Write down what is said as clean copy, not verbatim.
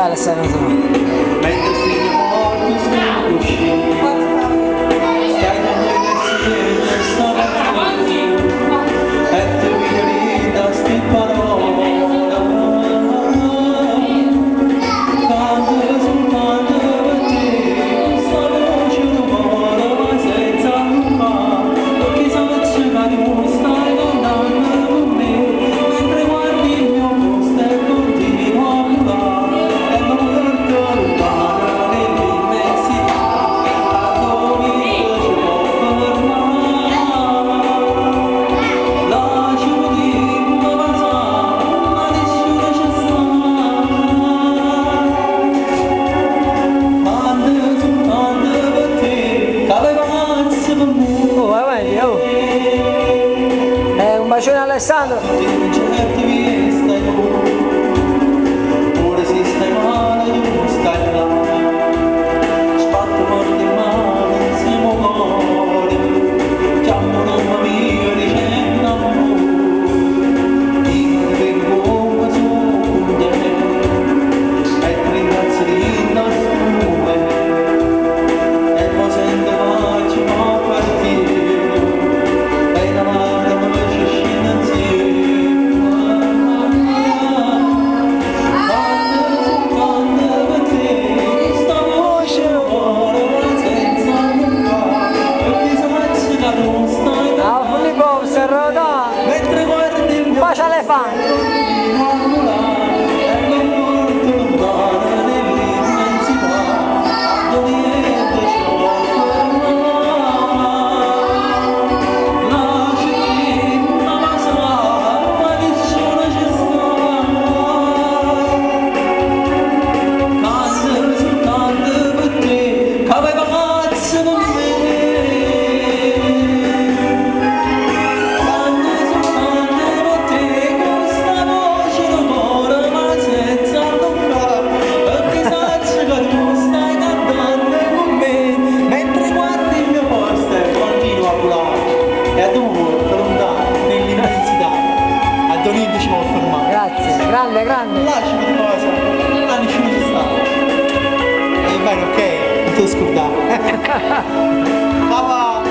Alessandro? Mentre stringe morto sul cuscino, stai dando i versi del sonno, e te mi da sti parole, canta soltanto per te, sta voce d'amore ma senza alcuna, perché sapete che tu stai lontano con me, mentre guardi il mio posto e continuo a volare, e non guardo lontano nell'immensità, a dove ci può fermare, lasciami dirlo passare, ma nessuno ci sta, manda soltanto per te, che avevi pazzo per me. Oh, avanti, oh. Un bacione Alessandro. In certi vie stai tu, ora se stai male tu stai là, spatto forte in mano insieme a cuore, chiamo mamma mia dicendo amore, io ti vengo come su te, e ti ringrazio di nascondere, e poi sento pace ma partire, e la lacrima ci scende insieme. Mentre guardi il mio Bacia le fan. continuo a volare, e non porto lontano nell'immensità, dove niente ci può fermare. Lasciami una passare, ma nessuno ci sta. Canta soltanto per te, che avevi pazzo per me. Ci può fermare. Grazie, grande, grande. Lasciami di cosa, la nessuno ci sta. E bene, ok, non te lo scordare. Ciao!